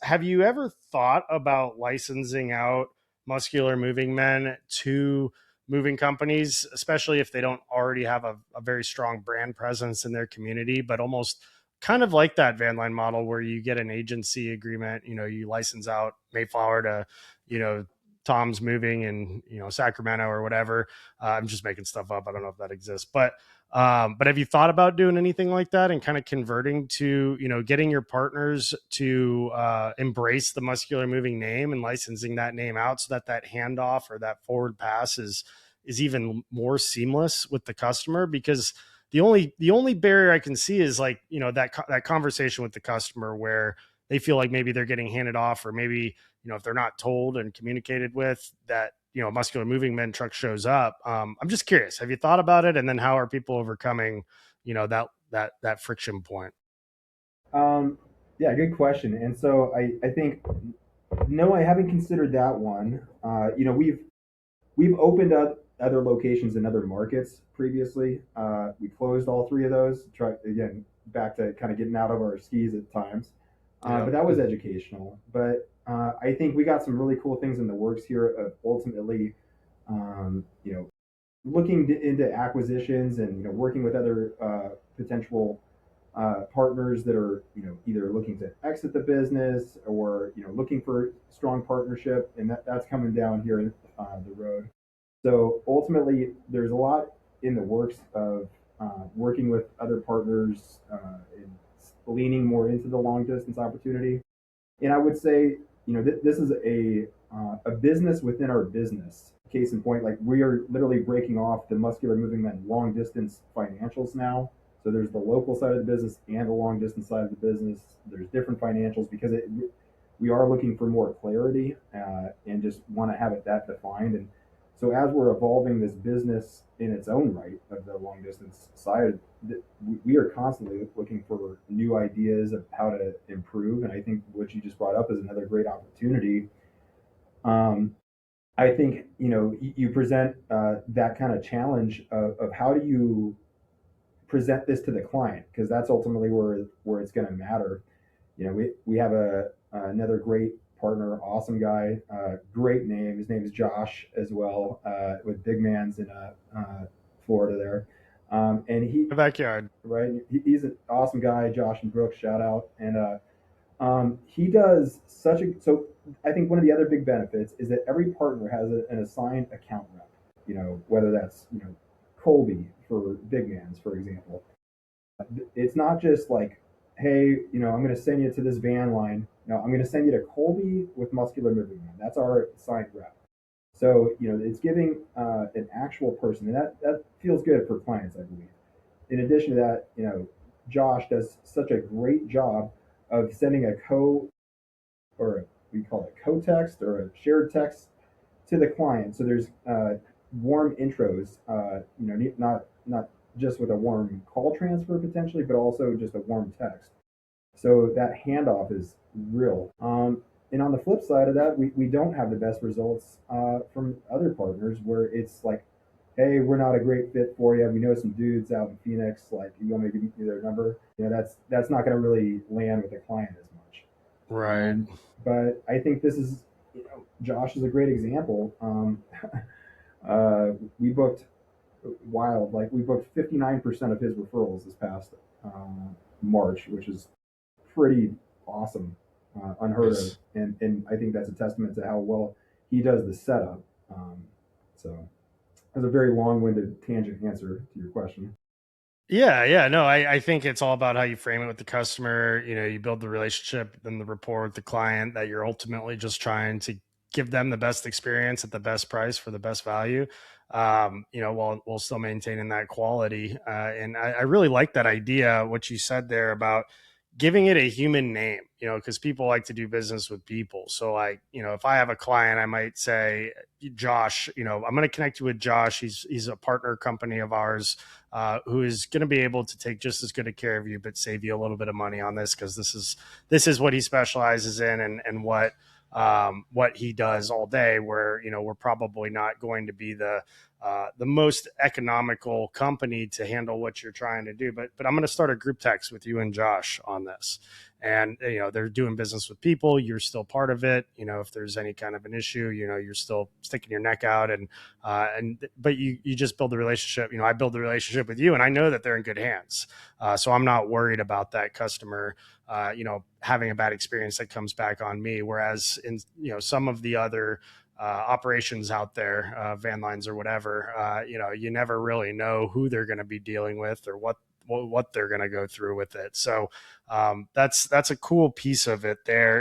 have you ever thought about licensing out muscular moving men to moving companies, especially if they don't already have a very strong brand presence in their community, but almost kind of like that van line model where you get an agency agreement, you license out Mayflower to, you know, Tom's moving in, Sacramento or whatever. I'm just making stuff up. I don't know if that exists, but have you thought about doing anything like that and kind of converting to, getting your partners to embrace the muscular moving name and licensing that name out so that that handoff or that forward pass is even more seamless with the customer? Because the only barrier I can see is like, that conversation with the customer where they feel like maybe they're getting handed off, or maybe, if they're not told and communicated with that, muscular moving men truck shows up. I'm just curious, have you thought about it? And then how are people overcoming, that friction point? Um, yeah, good question. And so I think no, I haven't considered that one. We've opened up other locations in other markets previously. We closed all three of those. Try again back to kind of getting out of our skis at times, but Yep. that was educational. But I think we got some really cool things in the works here of ultimately, um, you know, into acquisitions and working with other potential partners that are either looking to exit the business or looking for strong partnership, and that's coming down here the road. So ultimately, there's a lot in the works of working with other partners and leaning more into the long distance opportunity. And I would say, this is a business within our business. Case in point, like we are literally breaking off the muscular moving men long distance financials now. So there's the local side of the business and the long distance side of the business. There's different financials because we are looking for more clarity and just want to have it that defined. And so as we're evolving this business in its own right of the long distance side, we are constantly looking for new ideas of how to improve. And I think what you just brought up is another great opportunity. Um, I think you present that kind of challenge of how do you present this to the client, because that's ultimately where it's going to matter. We have another great partner, awesome guy, great name. His name is Josh as well, with Big Man's in Florida there, and he The backyard. right, he's an awesome guy. Josh and Brooks, shout out, and he does such a so. I think one of the other big benefits is that every partner has an assigned account rep. Whether that's Colby for Big Man's, for example. It's not just like, hey, I'm going to send you to this van line. No, I'm going to send you to Colby with Muscular Moving Man. That's our assigned rep. So it's giving an actual person, and that feels good for clients, I believe. In addition to that, Josh does such a great job of sending a or we call it co-text or a shared text to the client. So there's warm intros, not just with a warm call transfer potentially, but also just a warm text. So that handoff is real. And on the flip side of that, we don't have the best results from other partners where it's like, hey, we're not a great fit for you. We know some dudes out in Phoenix. Like, you want me to give you their number? That's not going to really land with the client as much. Right. But I think this is, Josh is a great example. We booked wild, like we booked 59% of his referrals this past March, which is pretty awesome, unheard of. Nice. And I think that's a testament to how well he does the setup. So that's a very long-winded tangent answer to your question. Yeah, yeah. No, I think it's all about how you frame it with the customer. You build the relationship and the rapport with the client that you're ultimately just trying to give them the best experience at the best price for the best value. While still maintaining that quality. And I really like that idea, what you said there about giving it a human name, because people like to do business with people. So like, if I have a client, I might say, Josh, I'm going to connect you with Josh. He's a partner company of ours who is going to be able to take just as good a care of you, but save you a little bit of money on this because this is what he specializes in and what he does all day. Where we're probably not going to be the most economical company to handle what you're trying to do, but I'm going to start a group text with you and Josh on this, and they're doing business with people. You're still part of it. If there's any kind of an issue, you're still sticking your neck out, but you just build the relationship. I build the relationship with you, and I know that they're in good hands. So I'm not worried about that customer having a bad experience that comes back on me. Whereas in some of the other operations out there, van lines or whatever, you never really know who they're going to be dealing with or what they're going to go through with it. So that's a cool piece of it there.